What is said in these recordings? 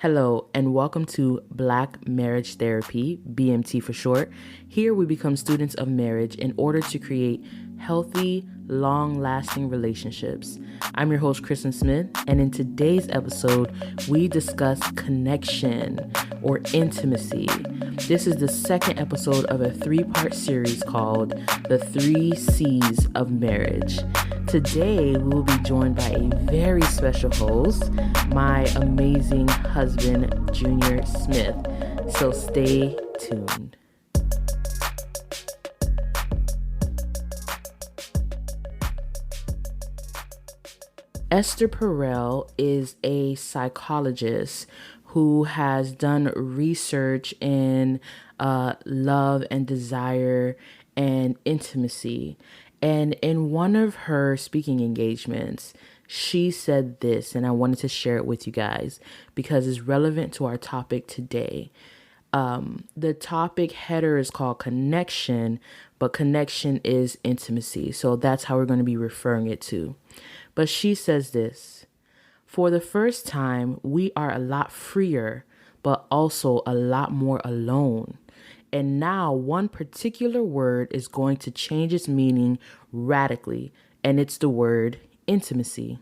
Hello, and welcome to Black Marriage Therapy, BMT for short. Here we become students of marriage in order to create healthy, long-lasting relationships. I'm your host, Kristen Smith, and in today's episode, we discuss connection or intimacy. This is the second episode of a three-part series called The 3 C's of Marriage. Today, we will be joined by a very special host, my amazing husband, Junior Smith. So stay tuned. Esther Perel is a psychologist who has done research in love and desire and intimacy. And in one of her speaking engagements, she said this, and I wanted to share it with you guys because it's relevant to our topic today. The topic header is called connection, but connection is intimacy. So that's how we're going to be referring it to. But she says this: for the first time, we are a lot freer, but also a lot more alone. And now one particular word is going to change its meaning radically, and it's the word intimacy.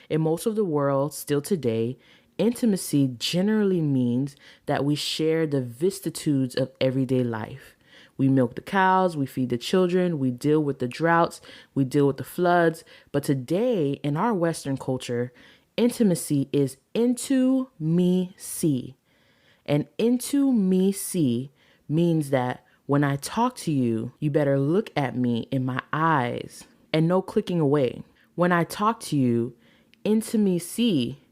In most of the world, still today, intimacy generally means that we share the vicissitudes of everyday life. We milk the cows, we feed the children, we deal with the droughts, we deal with the floods. But today, in our Western culture, intimacy is into me see. And into me see means that when I talk to you, you better look at me in my eyes and no clicking away. When I talk to you, intimacy,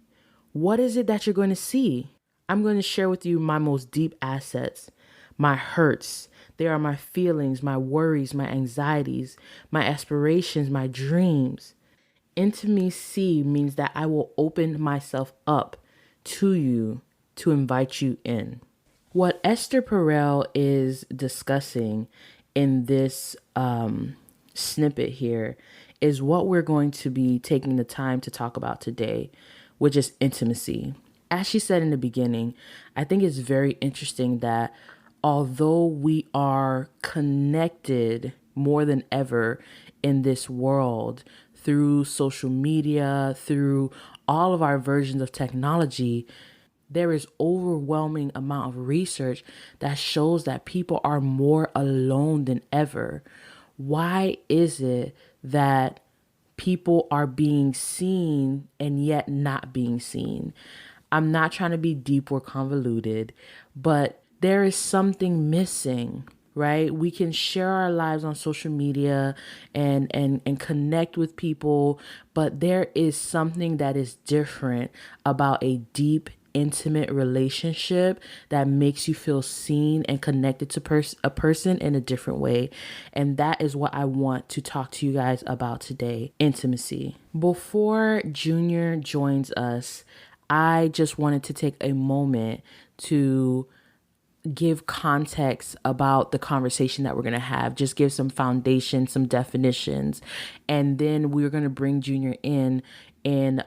what is it that you're going to see? I'm going to share with you my most deep assets, my hurts. They are my feelings, my worries, my anxieties, my aspirations, my dreams. Intimacy means that I will open myself up to you to invite you in. What Esther Perel is discussing in this snippet here is what we're going to be taking the time to talk about today, which is intimacy. As she said in the beginning, I think it's very interesting that although we are connected more than ever in this world through social media, through all of our versions of technology, there is overwhelming amount of research that shows that people are more alone than ever. Why is it that people are being seen and yet not being seen? I'm not trying to be deep or convoluted, but there is something missing, right? We can share our lives on social media and connect with people, but there is something that is different about a deep, intimate relationship that makes you feel seen and connected to a person in a different way. And that is what I want to talk to you guys about today, intimacy. Before Junior joins us, I just wanted to take a moment to give context about the conversation that we're going to have, just give some foundation, some definitions, and then we're going to bring Junior in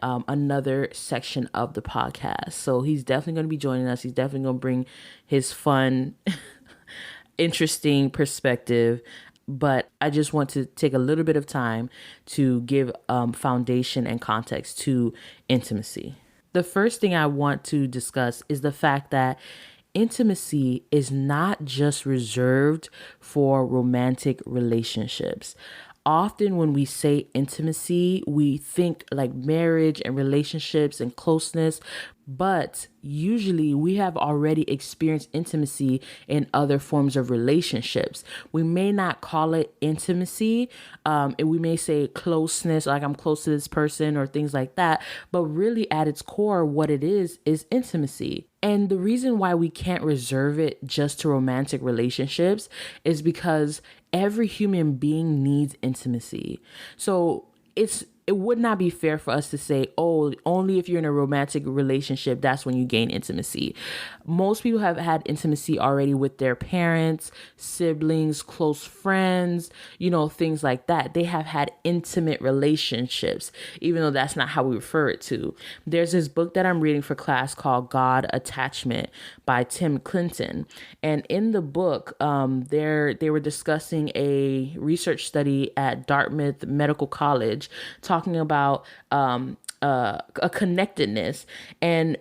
another section of the podcast. So he's definitely going to be joining us. He's definitely going to bring his fun, interesting perspective. But I just want to take a little bit of time to give foundation and context to intimacy. The first thing I want to discuss is the fact that intimacy is not just reserved for romantic relationships. Often when we say intimacy, we think like marriage and relationships and closeness, but usually we have already experienced intimacy in other forms of relationships. We may not call it intimacy, and we may say closeness, like I'm close to this person or things like that, but really at its core, what it is intimacy. And the reason why we can't reserve it just to romantic relationships is because every human being needs intimacy. So it would not be fair for us to say, oh, only if you're in a romantic relationship, that's when you gain intimacy. Most people have had intimacy already with their parents, siblings, close friends, things like that. They have had intimate relationships, even though that's not how we refer it to. There's this book that I'm reading for class called God Attachment by Tim Clinton. And in the book, they were discussing a research study at Dartmouth Medical College talking about a connectedness. And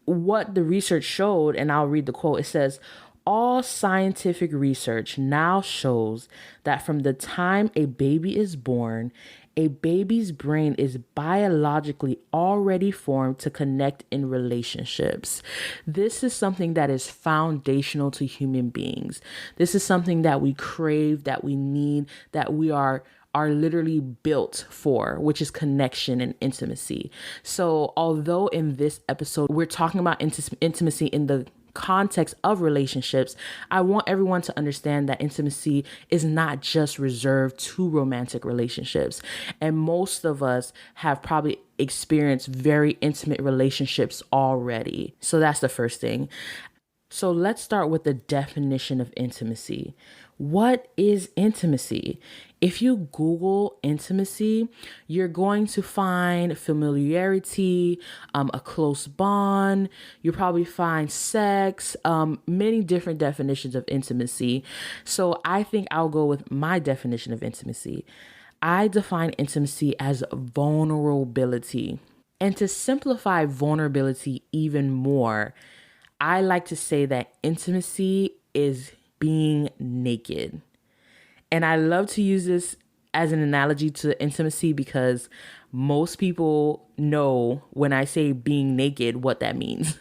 what the research showed, and I'll read the quote, it says, all scientific research now shows that from the time a baby is born, a baby's brain is biologically already formed to connect in relationships. This is something that is foundational to human beings. This is something that we crave, that we need, that we are literally built for, which is connection and intimacy. So although in this episode, we're talking about intimacy in the context of relationships, I want everyone to understand that intimacy is not just reserved to romantic relationships. And most of us have probably experienced very intimate relationships already. So that's the first thing. So let's start with the definition of intimacy. What is intimacy? If you Google intimacy, you're going to find familiarity, a close bond. You'll probably find sex, many different definitions of intimacy. So I think I'll go with my definition of intimacy. I define intimacy as vulnerability. And to simplify vulnerability even more, I like to say that intimacy is being naked. And I love to use this as an analogy to intimacy because most people know when I say being naked, what that means.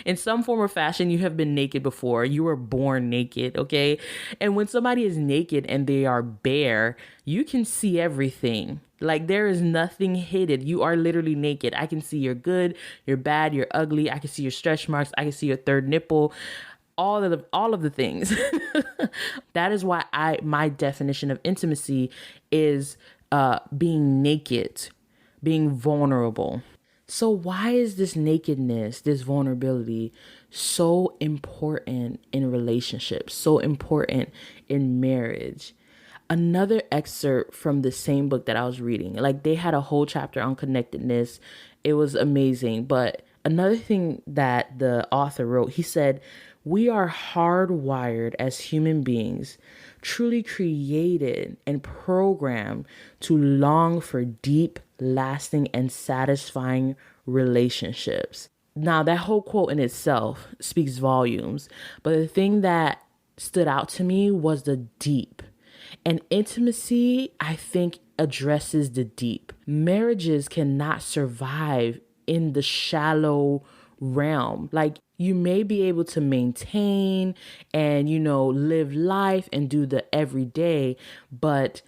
In some form or fashion, you have been naked before. You were born naked, okay? And when somebody is naked and they are bare, you can see everything. Like there is nothing hidden. You are literally naked. I can see your good, your bad, your ugly. I can see your stretch marks. I can see your third nipple. All of the things. That is why my definition of intimacy is being naked, being vulnerable. So why is this nakedness, this vulnerability so important in relationships, so important in marriage? Another excerpt from the same book that I was reading, like they had a whole chapter on connectedness. It was amazing. But another thing that the author wrote, he said, we are hardwired as human beings, truly created and programmed to long for deep, lasting, and satisfying relationships. Now, that whole quote in itself speaks volumes, but the thing that stood out to me was the deep. And intimacy, I think, addresses the deep. Marriages cannot survive in the shallow realm. Like you may be able to maintain and, live life and do the everyday, but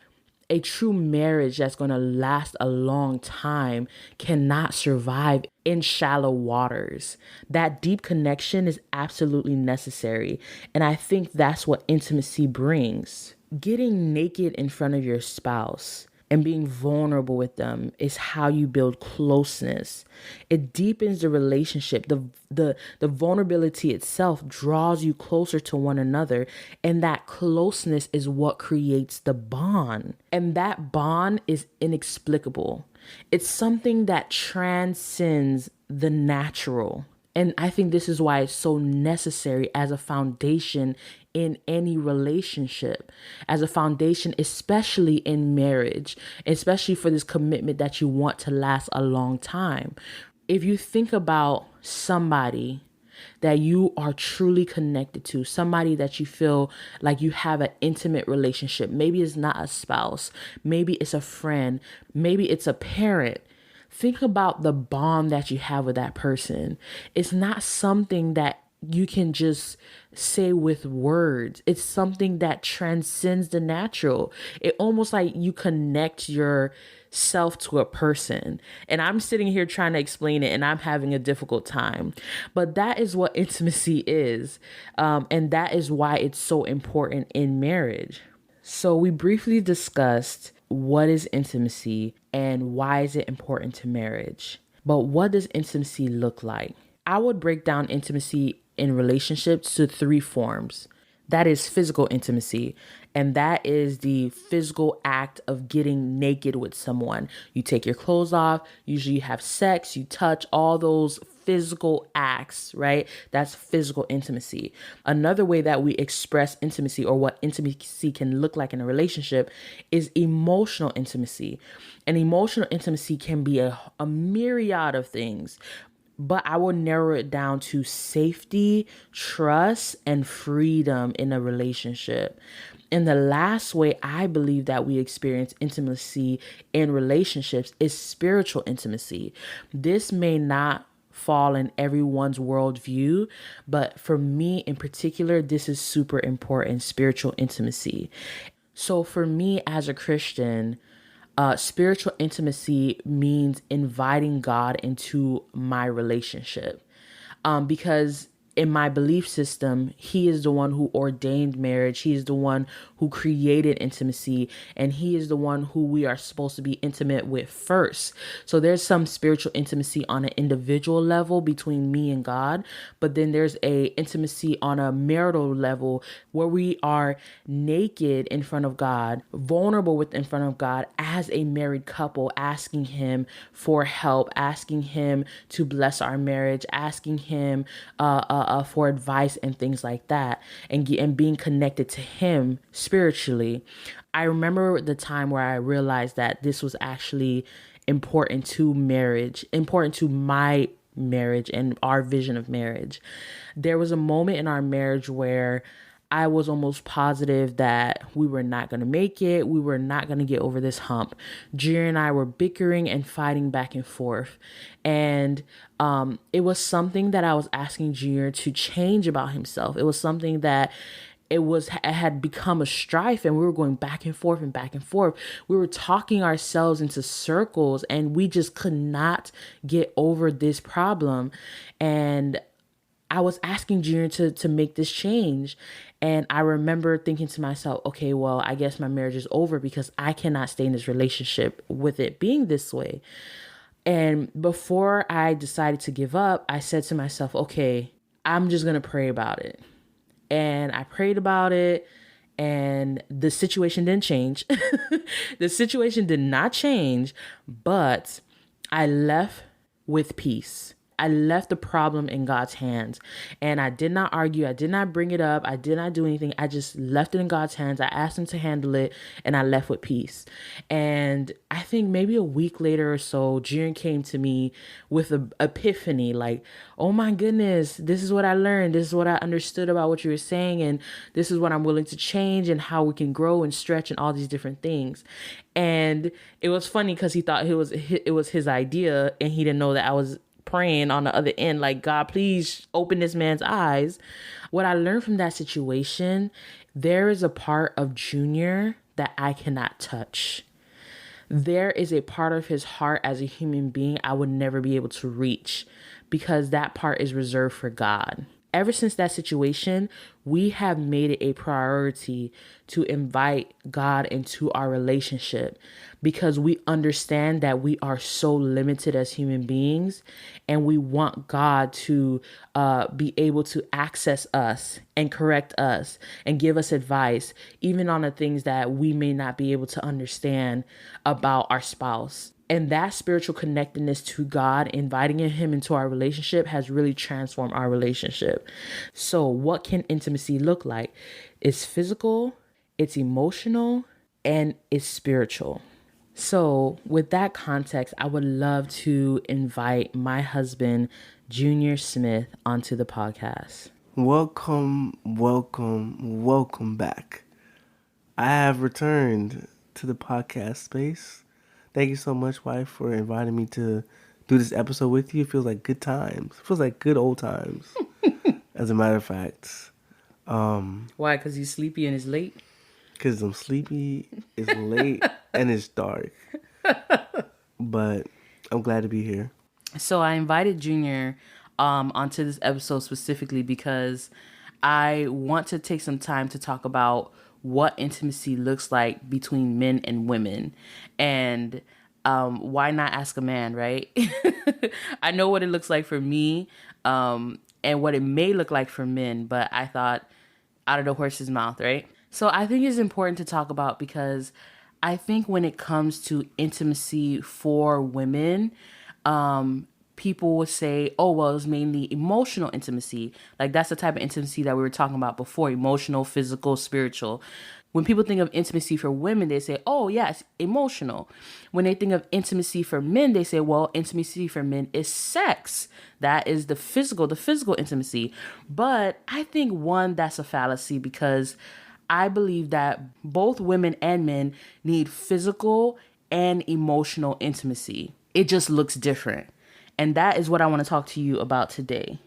a true marriage that's going to last a long time cannot survive in shallow waters. That deep connection is absolutely necessary. And I think that's what intimacy brings. Getting naked in front of your spouse and being vulnerable with them is how you build closeness. It deepens the relationship. The vulnerability itself draws you closer to one another. And that closeness is what creates the bond. And that bond is inexplicable. It's something that transcends the natural. And I think this is why it's so necessary as a foundation in any relationship, as a foundation, especially in marriage, especially for this commitment that you want to last a long time. If you think about somebody that you are truly connected to, somebody that you feel like you have an intimate relationship, maybe it's not a spouse, maybe it's a friend, maybe it's a parent. Think about the bond that you have with that person. It's not something that you can just say with words. It's something that transcends the natural. It almost like you connect yourself to a person. And I'm sitting here trying to explain it and I'm having a difficult time. But that is what intimacy is. And that is why it's so important in marriage. So we briefly discussed what is intimacy and why is it important to marriage? But what does intimacy look like? I would break down intimacy in relationships to three forms. That is physical intimacy, and that is the physical act of getting naked with someone. You take your clothes off, usually you have sex, you touch, all those physical acts, right? That's physical intimacy. Another way that we express intimacy, or what intimacy can look like in a relationship, is emotional intimacy. And emotional intimacy can be a myriad of things, but I will narrow it down to safety, trust, and freedom in a relationship. And the last way I believe that we experience intimacy in relationships is spiritual intimacy. This may not fall in everyone's worldview, but for me in particular, this is super important: spiritual intimacy. So for me as a Christian, spiritual intimacy means inviting God into my relationship. Because in my belief system, he is the one who ordained marriage. He is the one who created intimacy, and he is the one who we are supposed to be intimate with first. So there's some spiritual intimacy on an individual level between me and God, but then there's a intimacy on a marital level where we are naked in front of God, vulnerable in front of God as a married couple, asking him for help, asking him to bless our marriage, asking him for advice and things like that, and being connected to him spiritually. I remember the time where I realized that this was actually important to marriage, important to my marriage and our vision of marriage. There was a moment in our marriage where I was almost positive that we were not going to make it. We were not going to get over this hump. Junior and I were bickering and fighting back and forth. And it was something that I was asking Junior to change about himself. It was something that it had become a strife, and we were going back and forth and back and forth. We were talking ourselves into circles, and we just could not get over this problem. And I was asking Junior to make this change. And I remember thinking to myself, okay, well, I guess my marriage is over because I cannot stay in this relationship with it being this way. And before I decided to give up, I said to myself, okay, I'm just going to pray about it. And I prayed about it, and the situation didn't change. The situation did not change, but I left with peace. I left the problem in God's hands, and I did not argue. I did not bring it up. I did not do anything. I just left it in God's hands. I asked him to handle it, and I left with peace. And I think maybe a week later or so, Jiren came to me with an epiphany, like, oh my goodness, this is what I learned. This is what I understood about what you were saying, and this is what I'm willing to change, and how we can grow and stretch and all these different things. And it was funny because he thought it was his idea, and he didn't know that I was praying on the other end, like, God, please open this man's eyes. What I learned from that situation, there is a part of Junior that I cannot touch. There is a part of his heart as a human being I would never be able to reach, because that part is reserved for God. Ever since that situation, we have made it a priority to invite God into our relationship, because we understand that we are so limited as human beings, and we want God to be able to access us and correct us and give us advice, even on the things that we may not be able to understand about our spouse. And that spiritual connectedness to God, inviting him into our relationship, has really transformed our relationship. So what can intimacy look like? It's physical, it's emotional, and it's spiritual. So with that context, I would love to invite my husband, Junior Smith, onto the podcast. Welcome back. I have returned to the podcast space. Thank you so much, wife, for inviting me to do this episode with you. It feels like good times. It feels like good old times, as a matter of fact. Why? Because he's sleepy and it's late? Because I'm sleepy, it's late, and it's dark. But I'm glad to be here. So I invited Junior onto this episode specifically because I want to take some time to talk about what intimacy looks like between men and women. And why not ask a man, right? I know what it looks like for me, and what it may look like for men, but I thought out of the horse's mouth, right? So I think it's important to talk about, because I think when it comes to intimacy for women, people would say, oh, well, it's mainly emotional intimacy. Like, that's the type of intimacy that we were talking about before: emotional, physical, spiritual. When people think of intimacy for women, they say, oh, yeah, it's emotional. When they think of intimacy for men, they say, well, intimacy for men is sex. That is the physical intimacy. But I think, one, that's a fallacy, because I believe that both women and men need physical and emotional intimacy. It just looks different. And that is what I want to talk to you about today.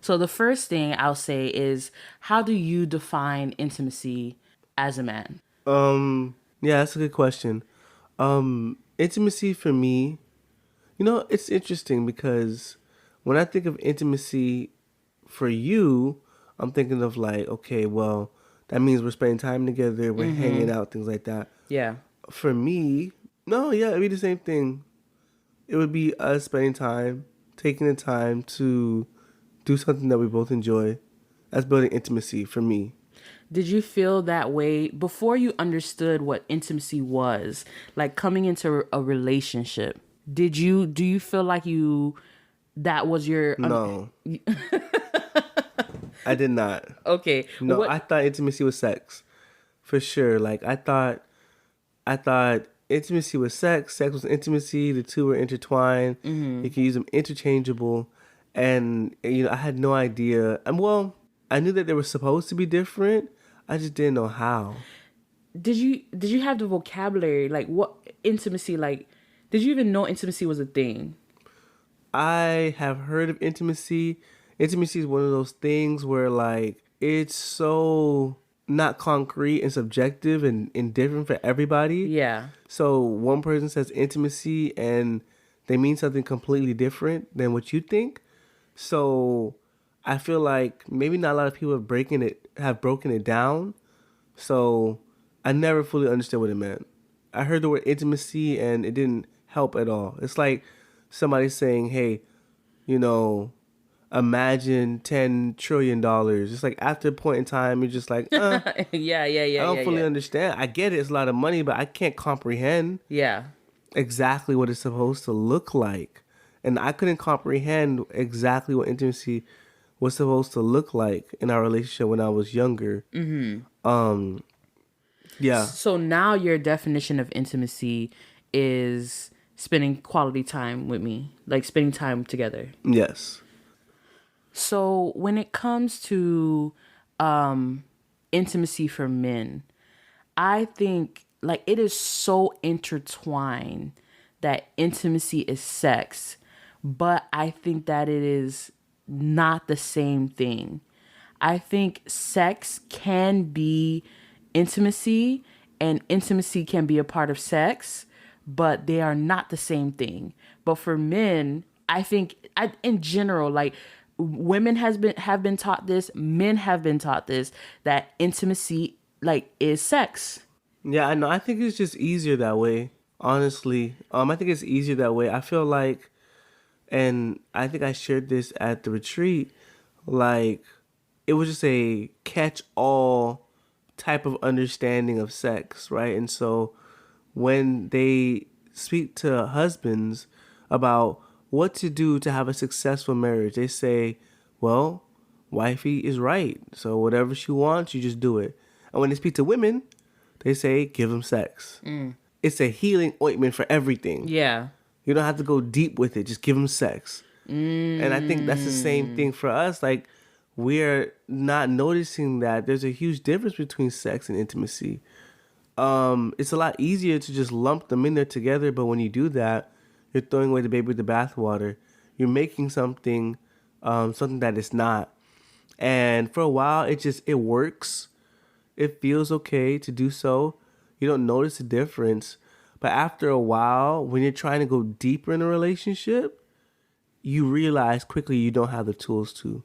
So the first thing I'll say is, how do you define intimacy as a man? Yeah, that's a good question. Intimacy for me, it's interesting because when I think of intimacy for you, I'm thinking of like, okay, well, that means we're spending time together, we're hanging out, things like that. Yeah. For me, no, yeah, it'd be the same thing. It would be us spending time, taking the time to do something that we both enjoy. That's building intimacy for me. Did you feel that way before you understood what intimacy was? Like, coming into a relationship, do you feel like that was your No, I did not. okay, No, I thought intimacy was sex, for sure. Like I thought intimacy was sex. Sex was intimacy. The two were intertwined. You can use them interchangeable, and I had no idea. And well, I knew that they were supposed to be different. I just didn't know how. did you have the vocabulary, like what intimacy, like, did you even know intimacy was a thing? I have heard of intimacy. Intimacy is one of those things where like it's so not concrete and subjective and different for everybody. Yeah. So one person says intimacy and they mean something completely different than what you think. So I feel like maybe not a lot of people have broken it down. So I never fully understood what it meant. I heard the word intimacy and it didn't help at all. It's like somebody saying, "Hey, you know, imagine $10 trillion." It's like after a point in time, you're just like, Yeah, I don't fully yeah. understand. I get it, it's a lot of money, but I can't comprehend Yeah. exactly what it's supposed to look like. And I couldn't comprehend exactly what intimacy was supposed to look like in our relationship when I was younger. Yeah. So now your definition of intimacy is spending quality time with me, like spending time together. Yes. So when it comes to intimacy for men, I think, like, it is so intertwined that intimacy is sex, but I think that it is not the same thing. I think sex can be intimacy and intimacy can be a part of sex, but they are not the same thing. But for men, I think, in general, like, women have been taught this, men have been taught this, that intimacy, like, is sex. Yeah, I know. I think it's just easier that way. Honestly, I think it's easier that way. I feel like, and I think I shared this at the retreat. Like, it was just a catch-all type of understanding of sex, right? And so, when they speak to husbands about what to do to have a successful marriage, they say, "Well, wifey is right. So whatever she wants, you just do it." And when they speak to women, they say, "Give them sex." It's a healing ointment for everything. Yeah. You don't have to go deep with it. Just give them sex. And I think that's the same thing for us. Like, we're not noticing that there's a huge difference between sex and intimacy. It's a lot easier to just lump them in there together, but when you do that, you're throwing away the baby with the bathwater. You're making something that it's not. And for a while, it works. It feels okay to do so. You don't notice the difference. But after a while, when you're trying to go deeper in a relationship, you realize quickly you don't have the tools to.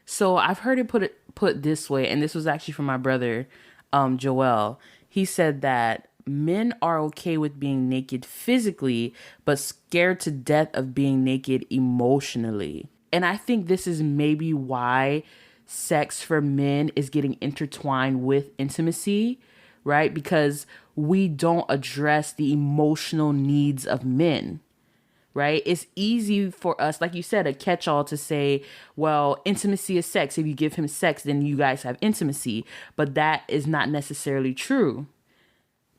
So I've heard it put this way, and this was actually from my brother. Joel. He said that men are okay with being naked physically, but scared to death of being naked emotionally. And I think this is maybe why sex for men is getting intertwined with intimacy, right? Because we don't address the emotional needs of men, right? It's easy for us, like you said, a catch all to say, well, intimacy is sex. If you give him sex, then you guys have intimacy. But that is not necessarily true,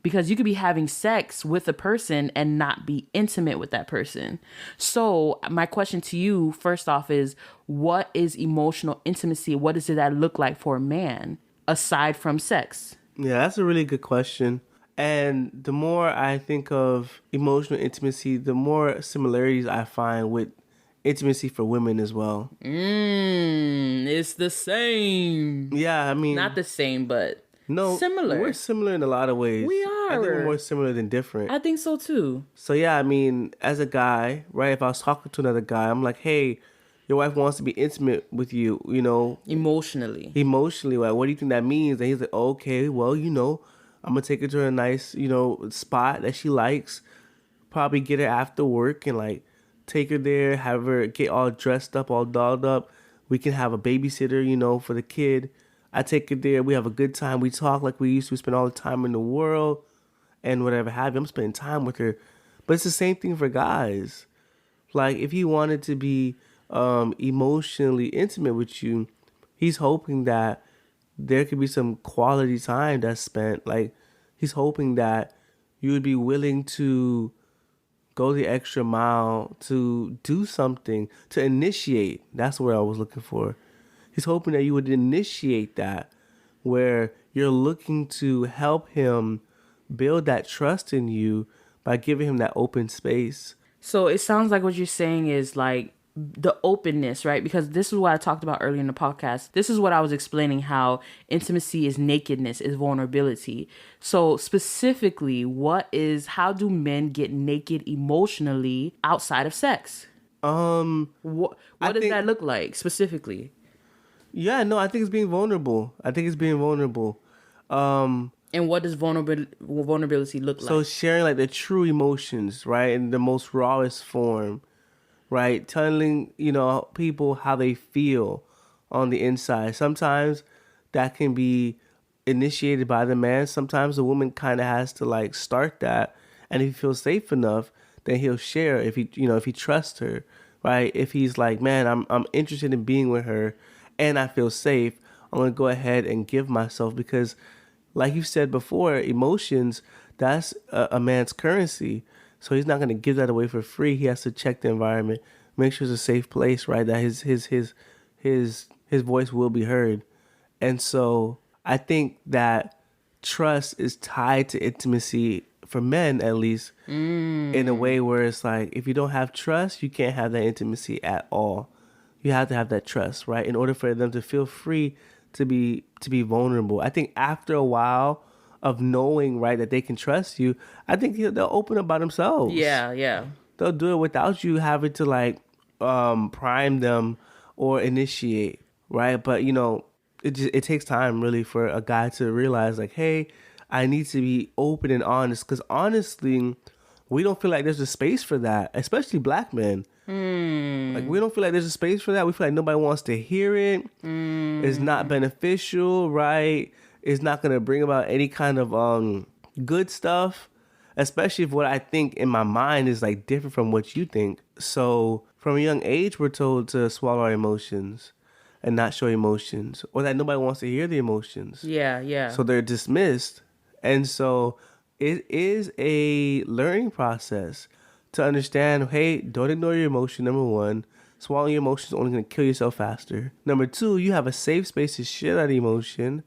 because you could be having sex with a person and not be intimate with that person. So my question to you, first off, is what is emotional intimacy? What does that look like for a man aside from sex? Yeah, that's a really good question. And the more I think of emotional intimacy, the more similarities I find with intimacy for women as well. It's the same. Yeah, I Not mean, the same, but no, we're similar. similar in a lot of ways. We I think we're are. more similar than different. I think so too. So yeah, I mean, as a guy, right? If I was talking to another guy, I'm like, hey, your wife wants to be intimate with you, Emotionally. emotionally. Like, what do you think that means? And he's like, okay, well, I'm gonna take her to a nice, spot that she likes. Probably get her after work and like take her there, have her get all dressed up, all dolled up. We can have a babysitter, for the kid. I take her there. We have a good time. We talk like we used to. We spend all the time in the world and whatever have you. I'm spending time with her. But it's the same thing for guys. Like if he wanted to be emotionally intimate with you, he's hoping that there could be some quality time that's spent. Like he's hoping that you would be willing to go the extra mile to do something, to initiate. That's where I was looking for. He's hoping that you would initiate that, where you're looking to help him build that trust in you by giving him that open space. So it sounds like what you're saying is like the openness, right? Because this is what I talked about earlier in the podcast. This is what I was explaining, how intimacy is nakedness, is vulnerability. So specifically, how do men get naked emotionally outside of sex? What does that look like specifically? Yeah, no, I think it's being vulnerable. I think it's being vulnerable. And what does vulnerability look like? So sharing like the true emotions, right, in the most rawest form, right? Telling, people how they feel on the inside. Sometimes that can be initiated by the man. Sometimes the woman kind of has to like start that. And if he feels safe enough, then he'll share if he trusts her, right? If he's like, man, I'm interested in being with her and I feel safe, I'm going to go ahead and give myself because like you said before, emotions, that's a man's currency. So he's not going to give that away for free. He has to check the environment, make sure it's a safe place, right? That his voice will be heard. And so I think that trust is tied to intimacy for men, at least, in a way where it's like if you don't have trust, you can't have that intimacy at all. You have to have that trust, right? In order for them to feel free to be vulnerable. I think after a while of knowing, right, that they can trust you, I think they'll open up by themselves. Yeah. They'll do it without you having to like prime them or initiate, right? But it takes time really for a guy to realize like, hey, I need to be open and honest, because honestly, we don't feel like there's a space for that, especially black men. Like we don't feel like there's a space for that. We feel like nobody wants to hear it. It's not beneficial, right? It's not gonna bring about any kind of good stuff, especially if what I think in my mind is like different from what you think. So from a young age, we're told to swallow our emotions and not show emotions, or that nobody wants to hear the emotions. Yeah. So they're dismissed, and so it is a learning process to understand, hey, don't ignore your emotion, number one. Swallowing your emotions is only going to kill yourself faster. Number two, you have a safe space to share that emotion.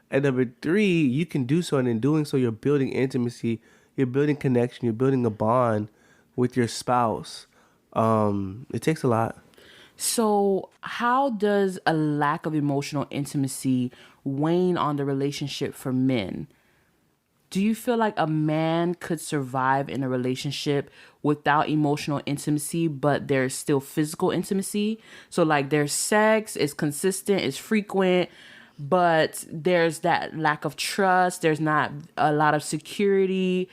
And number three, you can do so, and in doing so, you're building intimacy, you're building connection, you're building a bond with your spouse. It takes a lot. So how does a lack of emotional intimacy wane on the relationship for men? Do you feel like a man could survive in a relationship without emotional intimacy, but there's still physical intimacy? So like there's sex, it's consistent, it's frequent, but there's that lack of trust. There's not a lot of security,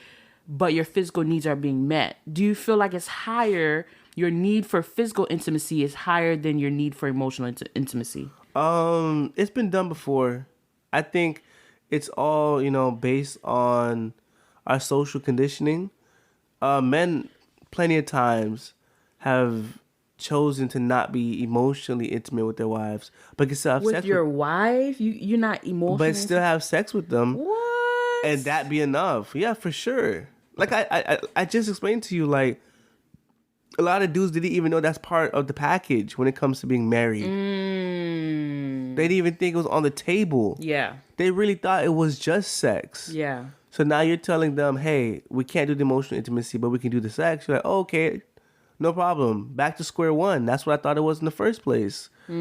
but your physical needs are being met. Do you feel like it's higher? Your need for physical intimacy is higher than your need for emotional intimacy. It's been done before. I think it's all, based on our social conditioning. Men plenty of times have chosen to not be emotionally intimate with their wives, but can still have With sex your wife, you're not but emotionally still have sex with them, what? and that be enough. Yeah, for sure. Like I just explained to you, like a lot of dudes didn't even know that's part of the package when it comes to being married. They didn't even think it was on the table. Yeah. They really thought it was just sex. Yeah. So now you're telling them, hey, we can't do the emotional intimacy, but we can do the sex. You're like, oh, okay, no problem. Back to square one. That's what I thought it was in the first place. So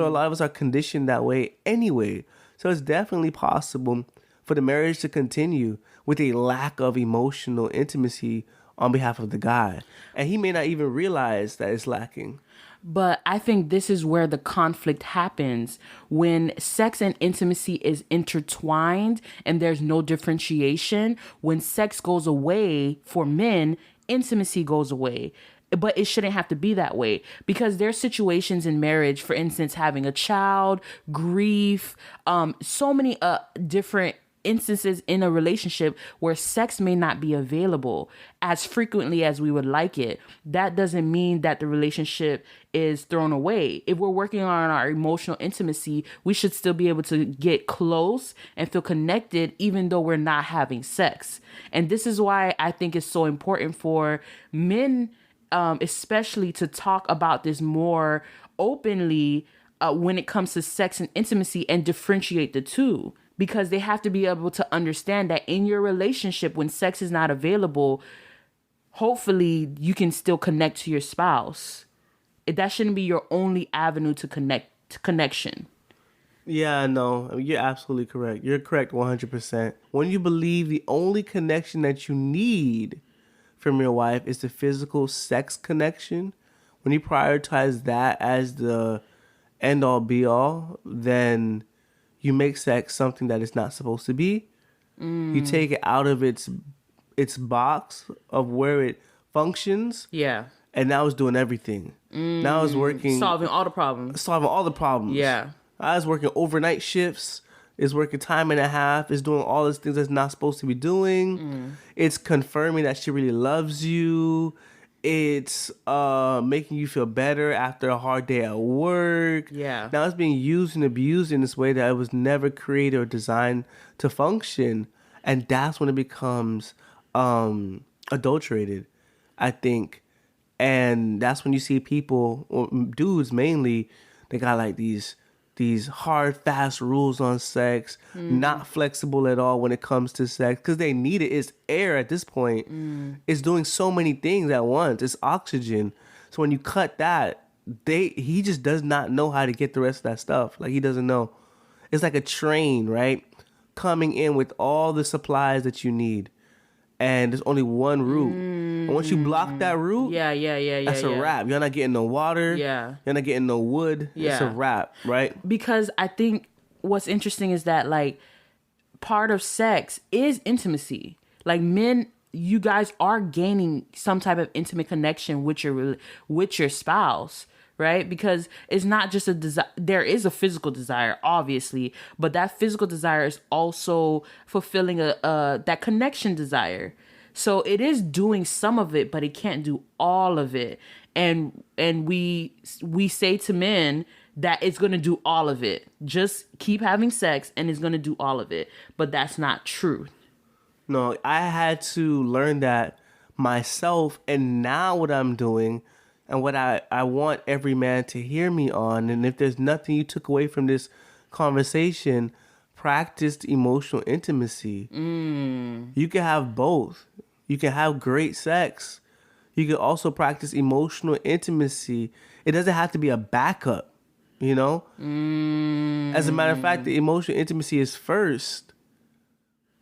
a lot of us are conditioned that way anyway. So it's definitely possible for the marriage to continue with a lack of emotional intimacy on behalf of the guy. And he may not even realize that it's lacking. But I think this is where the conflict happens when sex and intimacy is intertwined and there's no differentiation. When sex goes away for men, intimacy goes away. But it shouldn't have to be that way because there's situations in marriage, for instance, having a child, grief, so many different instances in a relationship where sex may not be available as frequently as we would like it. That doesn't mean that the relationship is thrown away. If we're working on our emotional intimacy, we should still be able to get close and feel connected even though we're not having sex. And this is why I think it's so important for men, especially, to talk about this more openly when it comes to sex and intimacy and differentiate the two. Because they have to be able to understand that in your relationship, when sex is not available, hopefully you can still connect to your spouse. That shouldn't be your only avenue to connection. Yeah, no, I mean, you're absolutely correct. You're correct 100%. When you believe the only connection that you need from your wife is the physical sex connection, when you prioritize that as the end all be all, then you make sex something that it's not supposed to be. You take it out of its box of where it functions. Yeah. And now it's doing everything. Now it's working. Solving all the problems. Solving all the problems. Yeah. I was working overnight shifts. It's working time and a half. It's doing all these things that's not supposed to be doing. It's confirming that she really loves you. It's making you feel better after a hard day at work. Yeah. Now it's being used and abused in this way that it was never created or designed to function. And that's when it becomes adulterated, I think. And that's when you see people, or dudes mainly, they got like these hard, fast rules on sex, not flexible at all when it comes to sex, because they need it. It's air at this point. It's doing so many things at once. It's oxygen. So when you cut that, he just does not know how to get the rest of that stuff. Like, he doesn't know. It's like a train, right? Coming in with all the supplies that you need. And there's only one route. And once you block that route, that's a wrap. You're not getting no water. Yeah. You're not getting no wood. Yeah. It's a wrap, right? Because I think what's interesting is that, like, part of sex is intimacy. Like, men, you guys are gaining some type of intimate connection with your spouse, right? Because it's not just a desire. There is a physical desire, obviously, but that physical desire is also fulfilling that connection desire. So it is doing some of it, but it can't do all of it. And we say to men that it's going to do all of it. Just keep having sex and it's going to do all of it. But that's not true. No, I had to learn that myself, and now what I'm doing and what I want every man to hear me on, and if there's nothing you took away from this conversation, practice emotional intimacy. You can have both. You can have great sex. You can also practice emotional intimacy. It doesn't have to be a backup, you know? As a matter of fact, the emotional intimacy is first.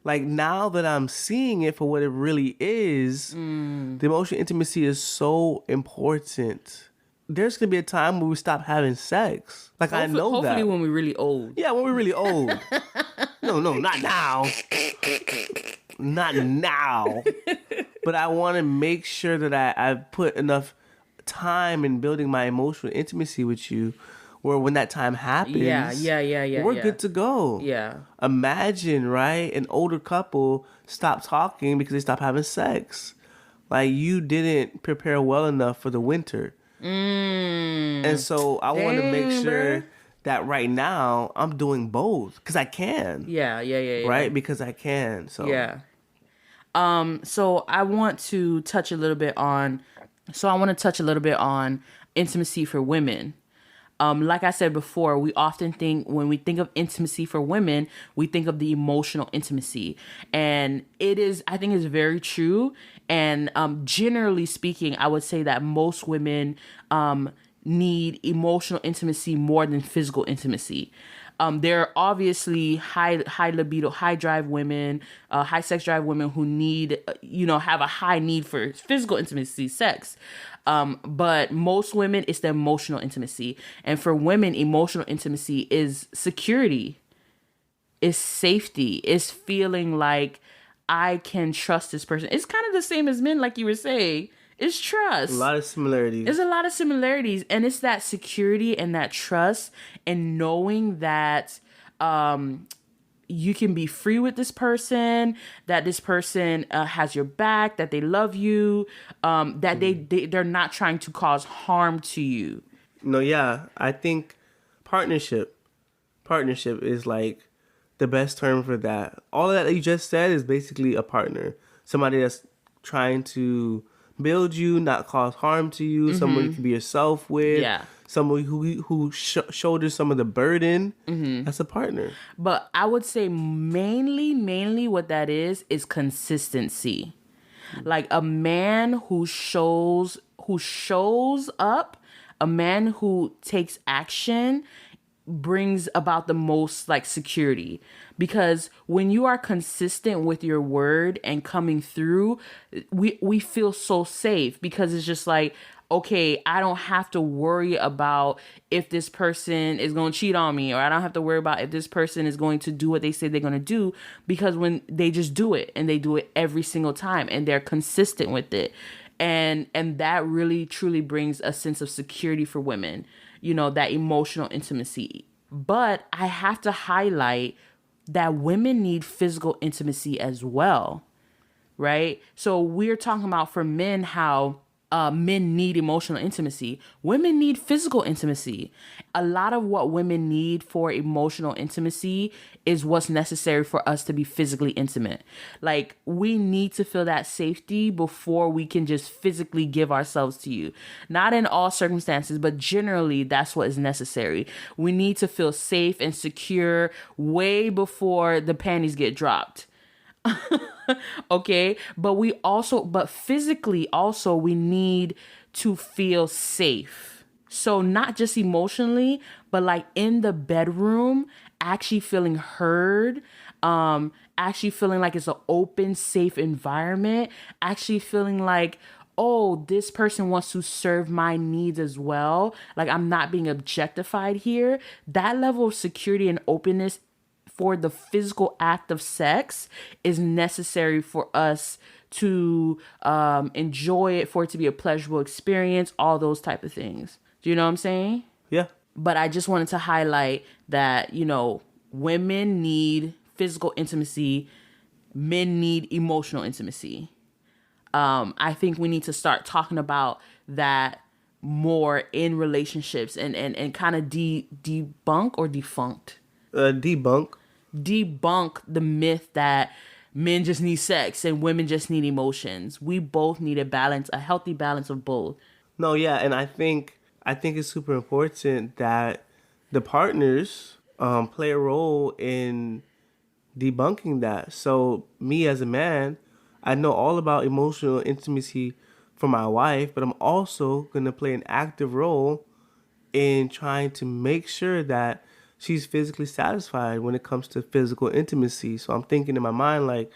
Like, now that I'm seeing it for what it really is, the emotional intimacy is so important. there's gonna be a time where we stop having sex. Like I know Hopefully that. when we're really old. Yeah, when we're really old. No, not now. Not now. But I want to make sure that I've put enough time in building my emotional intimacy with you where when that time happens, we're good to go. Yeah. Imagine, right? An older couple stop talking because they stop having sex. Like you didn't prepare well enough for the winter. And so I want to make sure that right now I'm doing both because I can. Yeah. Right? Because I can. So Yeah. So I want to touch a little bit on intimacy for women. Like I said before, we often think when we think of intimacy for women, we think of the emotional intimacy. And I think it's very true. And generally speaking, I would say that most women need emotional intimacy more than physical intimacy. There are obviously high libido, high drive women, high sex drive women who need, have a high need for physical intimacy, sex. But most women, it's the emotional intimacy. And for women, emotional intimacy is security, is safety, is feeling like I can trust this person. It's kind of the same as men, like you were saying. It's trust. a lot of similarities. There's a lot of similarities, and it's that security and that trust and knowing that you can be free with this person, that this person has your back, that they love you, that they're not trying to cause harm to you. No, yeah, I think partnership is like the best term for that. All of that you just said is basically a partner, somebody that's trying to build you, not cause harm to you, someone you can be yourself with, someone who shoulders some of the burden. That's a partner. But I would say mainly what that is consistency. Like a man who shows up, a man who takes action brings about the most like security, because when you are consistent with your word and coming through, we feel so safe, because it's just like, okay, I don't have to worry about if this person is going to cheat on me, or I don't have to worry about if this person is going to do what they say they're going to do, because when they just do it, and they do it every single time, and they're consistent with it. And that really truly brings a sense of security for women, that emotional intimacy. But I have to highlight that women need physical intimacy as well, right? So we're talking about for men how men need emotional intimacy. Women need physical intimacy. A lot of what women need for emotional intimacy is what's necessary for us to be physically intimate. Like, we need to feel that safety before we can just physically give ourselves to you. Not in all circumstances, but generally that's what is necessary. We need to feel safe and secure way before the panties get dropped. Okay, but physically also we need to feel safe. So not just emotionally, but like in the bedroom, actually feeling heard, actually feeling like it's an open, safe environment, actually feeling like, oh, this person wants to serve my needs as well. Like, I'm not being objectified here. That level of security and openness for the physical act of sex is necessary for us to enjoy it, for it to be a pleasurable experience, all those type of things. Do you know what I'm saying? Yeah. But I just wanted to highlight that, women need physical intimacy, men need emotional intimacy. I think we need to start talking about that more in relationships and kind of debunk or defunct. Debunk the myth that men just need sex and women just need emotions. We both need a healthy balance of both. No, yeah, and I think it's super important that the partners play a role in debunking that. So me as a man, I know all about emotional intimacy for my wife, but I'm also going to play an active role in trying to make sure that she's physically satisfied when it comes to physical intimacy. So I'm thinking in my mind, like,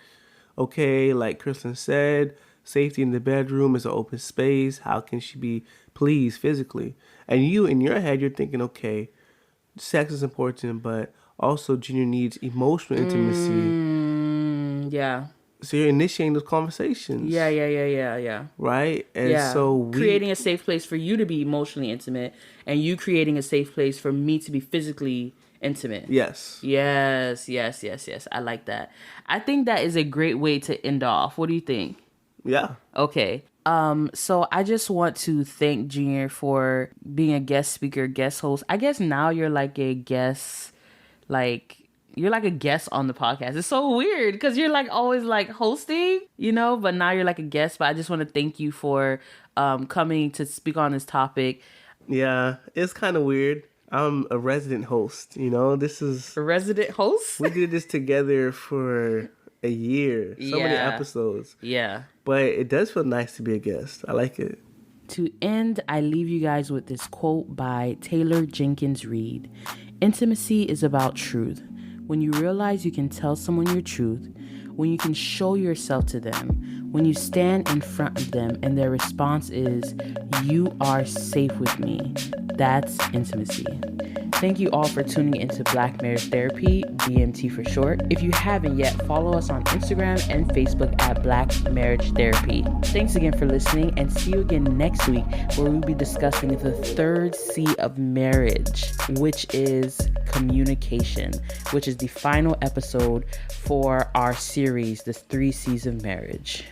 okay, like Kristen said, safety in the bedroom is an open space. How can she be pleased physically. And you, in your head, you're thinking, okay, sex is important, but also Junior needs emotional intimacy. Yeah. So you're initiating those conversations. Yeah. Right? And Yeah. so creating a safe place for you to be emotionally intimate, and you creating a safe place for me to be physically intimate. Yes. Yes. I like that. I think that is a great way to end off. What do you think? Yeah. Okay. So I just want to thank Junior for being a guest speaker, guest host. I guess now you're like a guest, like you're like a guest on the podcast. It's so weird because you're like always like hosting, but now you're like a guest. But I just want to thank you for coming to speak on this topic. Yeah. It's kind of weird. I'm a resident host, This is... A resident host? We did this together for a year. So many Yeah. episodes. Yeah. But it does feel nice to be a guest. I like it. To end, I leave you guys with this quote by Taylor Jenkins Reid. Intimacy is about truth. When you realize you can tell someone your truth, when you can show yourself to them, when you stand in front of them and their response is, "You are safe with me," that's intimacy. Thank you all for tuning into Black Marriage Therapy, BMT for short. If you haven't yet, follow us on Instagram and Facebook at Black Marriage Therapy. Thanks again for listening, and see you again next week, where we'll be discussing the third C of marriage, which is communication, which is the final episode for our series, the 3 C's of marriage.